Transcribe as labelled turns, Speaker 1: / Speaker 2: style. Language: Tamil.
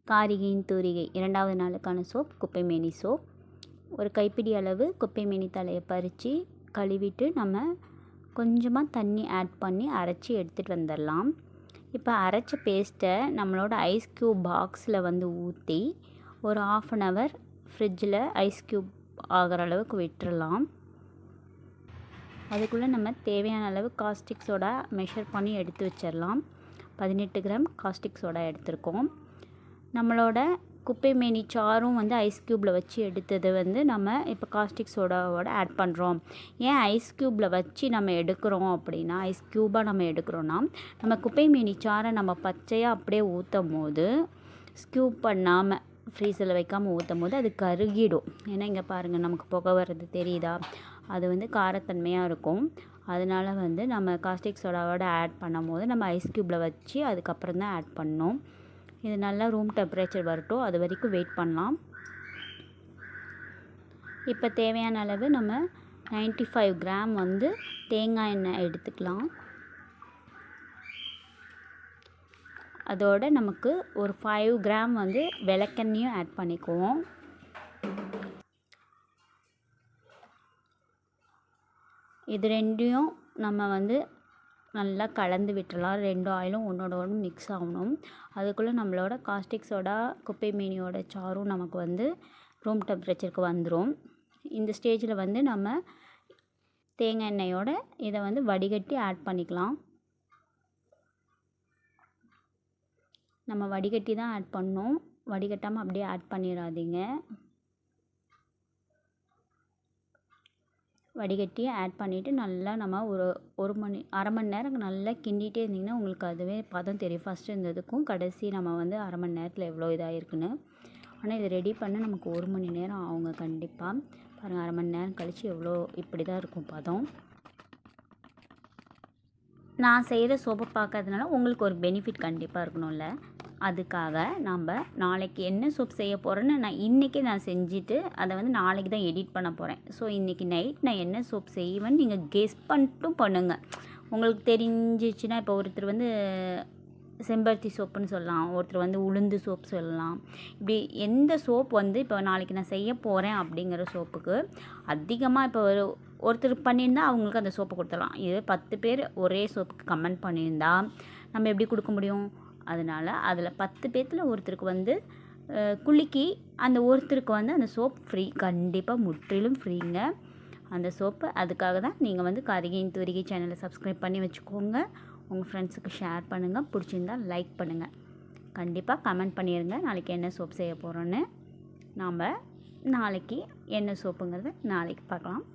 Speaker 1: காரிகையின் தூரிகை 2வது நாளுக்கான சோப் குப்பைமேனி சோப். ஒரு கைப்பிடி அளவு குப்பைமேனி தலையை பறித்து கழுவிட்டு நம்ம கொஞ்சமாக தண்ணி ஆட் பண்ணி அரைச்சி எடுத்துகிட்டு வந்துடலாம். இப்போ அரைச்ச பேஸ்ட்டை நம்மளோட ஐஸ் க்யூப் பாக்ஸில் ஊற்றி ஒரு 1/2 அன் ஹவர் ஃப்ரிட்ஜில் ஐஸ் க்யூப் ஆகிற அளவுக்கு விட்டுறலாம். அதுக்குள்ளே நம்ம தேவையான அளவு காஸ்டிக் சோடா மெஷர் பண்ணி எடுத்து வச்சிடலாம். 18 கிராம் காஸ்டிக் சோடா எடுத்திருக்கோம். நம்மளோட குப்பைமேனி சாரும் ஐஸ் க்யூப்பில் வச்சு எடுத்தது நம்ம இப்போ காஸ்டிக் சோடாவோட ஆட் பண்ணுறோம். ஏன் ஐஸ் க்யூப்பில் வச்சு நம்ம எடுக்கிறோம் அப்படின்னா, ஐஸ் க்யூபாக நம்ம எடுக்கிறோன்னா, நம்ம குப்பைமேனி சாரை நம்ம பச்சையாக அப்படியே ஊற்றும் போது ஸ்க்யூப் பண்ணாமல் ஃப்ரீசரில் வைக்காமல் ஊற்றும் போது அது கருகிடும். ஏன்னா இங்கே பாருங்கள், நமக்கு புகை வர்றது தெரியுதா? அது காரத்தன்மையாக இருக்கும். அதனால் நம்ம காஸ்டிக் சோடாவோட ஆட் பண்ணும் போது நம்ம ஐஸ் க்யூப்பில் வச்சு அதுக்கப்புறம் தான் ஆட் பண்ணோம். இது நல்லா ரூம் டெம்பரேச்சர் வரட்டும், அது வரைக்கும் வெயிட் பண்ணலாம். இப்போ தேவையான அளவு நம்ம 95 கிராம் தேங்காய் எண்ணெய் எடுத்துக்கலாம். அதோட நமக்கு ஒரு 5 கிராம் விளக்கெண்ணையும் ஆட் பண்ணிக்குவோம். இது ரெண்டையும் நம்ம நல்லா கலந்து விட்டுறலாம். 2 ஆயிலும் ஒன்றோட ஒன்று மிக்ஸ் ஆகணும். அதுக்குள்ளே நம்மளோட காஸ்டிக் சோடா குப்பைமேனியோட சாரும் நமக்கு ரூம் டெம்பரேச்சருக்கு வந்துடும். இந்த ஸ்டேஜில் நம்ம தேங்காய் எண்ணெயோட இதை வடிகட்டி ஆட் பண்ணிக்கலாம். நம்ம வடிகட்டி தான் ஆட் பண்ணோம், வடிகட்டாமல் அப்படியே ஆட் பண்ணிடாதீங்க. வடிகட்டி ஆட் பண்ணிவிட்டு நல்லா நம்ம ஒரு அரை மணி நேரம் நல்லா கிண்டிகிட்டே இருந்திங்கன்னா உங்களுக்கு அதுவே பதம் தெரியும். ஃபஸ்ட்டு இருந்ததுக்கும் கடைசி நம்ம அரை மணி நேரத்தில் எவ்வளோ இதாகிருக்குன்னு. ஆனால் இது ரெடி பண்ண நமக்கு 1 மணி நேரம் ஆகுங்க கண்டிப்பாக. பாருங்கள், அரை மணி நேரம் கழித்து எவ்வளோ இப்படி தான் இருக்கும் பதம். நான் செய்கிற சோப்பை பார்க்கறதுனால உங்களுக்கு ஒரு பெனிஃபிட் கண்டிப்பாக இருக்கணும்ல. அதுக்காக நம்ம நாளைக்கு என்ன சோப் செய்ய போகிறேன்னு நான் இன்றைக்கே செஞ்சுட்டு அதை நாளைக்கு தான் எடிட் பண்ண போகிறேன். ஸோ இன்றைக்கி நைட் நான் என்ன சோப் செய்வேன்னு நீங்கள் கெஸ் பண்ணிட்டும் பண்ணுங்கள். உங்களுக்கு தெரிஞ்சிச்சுன்னா, இப்போ ஒருத்தர் செம்பருத்தி சோப்புன்னு சொல்லலாம், ஒருத்தர் உளுந்து சோப் சொல்லலாம். இப்படி எந்த சோப் இப்போ நாளைக்கு நான் செய்ய போகிறேன் அப்படிங்கிற சோப்புக்கு அதிகமாக இப்போ ஒருத்தர் பண்ணியிருந்தால் அவங்களுக்கு அந்த சோப்பை கொடுத்துடலாம். இது 10 பேர் ஒரே சோப்புக்கு கமெண்ட் பண்ணியிருந்தா நம்ம எப்படி கொடுக்க முடியும்? அதனால் அதில் 10 பேர்த்தில் ஒருத்தருக்கு குலுக்கி அந்த ஒருத்தருக்கு அந்த சோப் ஃப்ரீ, கண்டிப்பாக முற்றிலும் ஃப்ரீங்க அந்த சோப்பு. அதுக்காக தான் நீங்கள் காரிகையின் தூரிகை சேனலை சப்ஸ்கிரைப் பண்ணி வச்சுக்கோங்க. உங்கள் ஃப்ரெண்ட்ஸுக்கு ஷேர் பண்ணுங்கள், பிடிச்சிருந்தால் லைக் பண்ணுங்கள். கண்டிப்பாக கமெண்ட் பண்ணிடுங்க நாளைக்கு என்ன சோப் செய்ய போகிறோன்னு. நாம் நாளைக்கு என்ன சோப்புங்கிறத நாளைக்கு பார்க்கலாம்.